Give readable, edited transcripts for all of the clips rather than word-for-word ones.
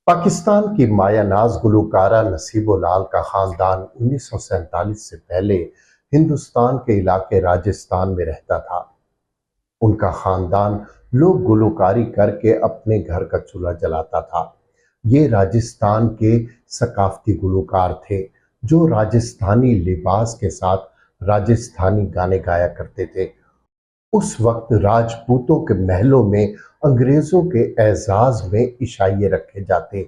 पाकिस्तान की मायानाज गुलकारा नसीबो लाल का खानदान 1947 से पहले हिंदुस्तान के इलाके राजस्थान में रहता था। उनका खानदान लोग गुलकारी करके अपने घर का चूल्हा जलाता था। ये राजस्थान के सकाफती गुलकार थे जो राजस्थानी लिबास के साथ राजस्थानी गाने गाया करते थे। उस वक्त राजपूतों के महलों में अंग्रेजों के एजाज में इशाइये रखे जाते,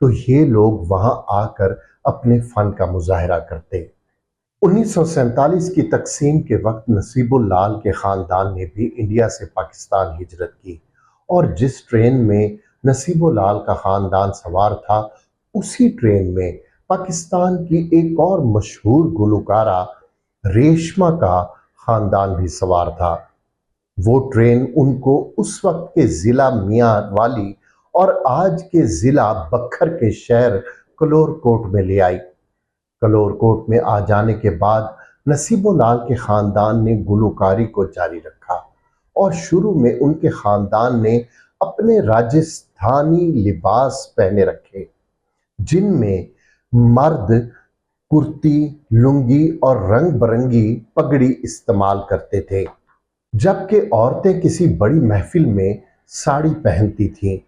तो ये लोग वहां आकर अपने फन का मुजाहरा करते। 1947 की तकसीम के वक्त नसीबुल लाल के खानदान ने भी इंडिया से पाकिस्तान हिजरत की और जिस ट्रेन में नसीबुल लाल का खानदान सवार था, उसी ट्रेन में पाकिस्तान की एक और मशहूर गुलकारा रेशमा का खानदान भी सवार था। वो ट्रेन उनको उस वक्त के जिला मियां वाली और आज के जिला बखर के शहर कलोरकोट में ले आई। कलोरकोट में आ जाने के बाद नसीबुल लाल के खानदान ने गुलकारी को जारी रखा और शुरू में उनके खानदान ने अपने राजस्थानी लिबास पहने रखे, जिनमें मर्द कुर्ती, लुंगी और रंग बरंगी पगड़ी इस्तेमाल करते थे, जबकि औरतें किसी बड़ी महफिल में साड़ी पहनती थीं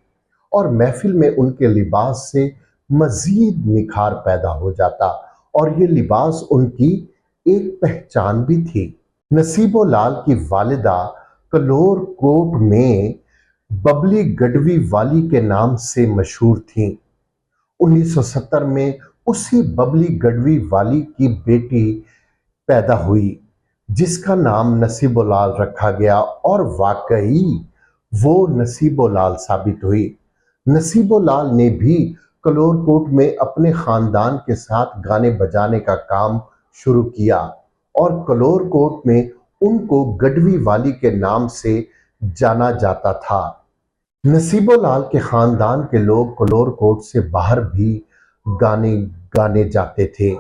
और महफिल में उनके लिबास से मजीद निखार पैदा हो जाता और ये लिबास उनकी एक पहचान भी थी। नसीबो लाल की वालिदा कलोर कोट में बबली गढ़वी वाली के नाम से मशहूर थीं। 1970 में उसी बबली गढ़वी वाली की बेटी पैदा हुई जिसका नाम नसीबो लाल रखा गया और वाकई वो नसीबो लाल साबित हुई। नसीबो लाल ने भी कलोरकोट में अपने खानदान के साथ गाने बजाने का काम शुरू किया और कलोरकोट में उनको गढ़वी वाली के नाम से जाना जाता था। नसीबो लाल के खानदान के लोग कलोरकोट से बाहर भी गाने गाने जाते थे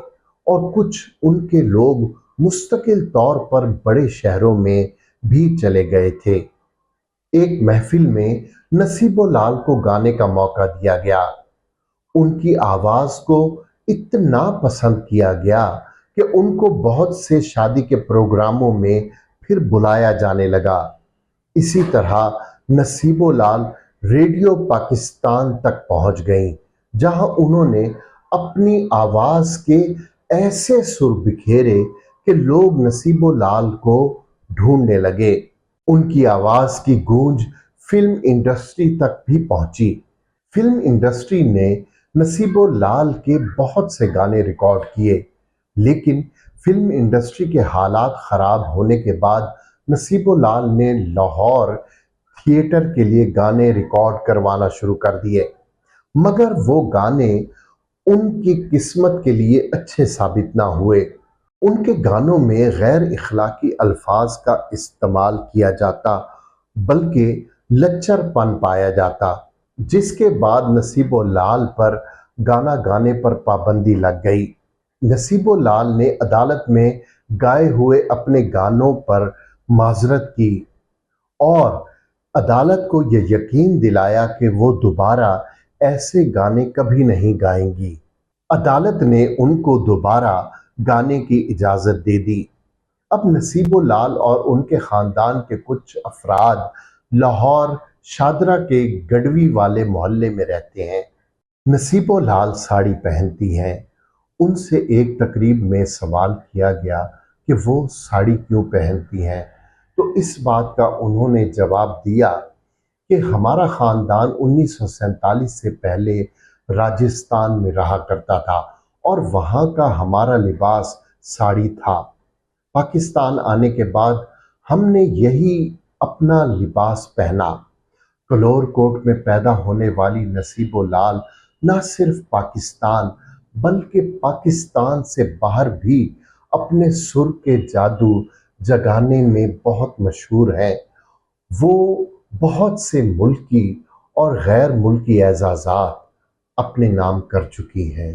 और कुछ उनके लोग मुस्तकिल तौर पर बड़े शहरों में भी चले गए थे। एक महफिल में नसीबो लाल को गाने का मौका दिया गया। उनकी आवाज को इतना पसंद किया गया कि उनको बहुत से शादी के प्रोग्रामों में फिर बुलाया जाने लगा। इसी तरह नसीबो लाल रेडियो पाकिस्तान तक पहुंच गईं, जहां उन्होंने अपनी आवाज के ऐसे सुर बिखेरे कि लोग नसीबो लाल को ढूंढने लगे। उनकी आवाज की गूंज फिल्म इंडस्ट्री तक भी पहुंची। फिल्म इंडस्ट्री ने नसीबो लाल के बहुत से गाने रिकॉर्ड किए, लेकिन फिल्म इंडस्ट्री के हालात खराब होने के बाद नसीबो लाल ने लाहौर थिएटर के लिए गाने रिकॉर्ड करवाना शुरू कर दिए, मगर वो गाने उनकी किस्मत के लिए अच्छे साबित ना हुए। उनके गानों में गैर इखलाकी अल्फाज का इस्तेमाल किया जाता, बल्कि लच्चरपन पाया जाता, जिसके बाद नसीबो लाल पर गाना गाने पर पाबंदी लग गई। नसीबो लाल ने अदालत में गाए हुए अपने गानों पर माजरत की और अदालत को यह यकीन दिलाया कि वो दोबारा ऐसे गाने कभी नहीं गाएंगी। अदालत ने उनको दोबारा गाने की इजाजत दे दी। अब नसीबो लाल और उनके खानदान के कुछ अफराद लाहौर शादरा के गढ़वी वाले मोहल्ले में रहते हैं। नसीबो लाल साड़ी पहनती हैं। उनसे एक तकरीब में सवाल किया गया कि वो साड़ी क्यों पहनती हैं, तो इस बात का उन्होंने जवाब दिया कि हमारा खानदान 1947 से पहले राजस्थान में रहा करता था और वहाँ का हमारा लिबास साड़ी था। पाकिस्तान आने के बाद हमने यही अपना लिबास पहना। कलोरकोट में पैदा होने वाली नसीबो लाल न सिर्फ पाकिस्तान बल्कि पाकिस्तान से बाहर भी अपने सुर के जादू जगाने में बहुत मशहूर है। वो बहुत से मुल्की और गैर मुल्की एजाज़ात अपने नाम कर चुकी हैं।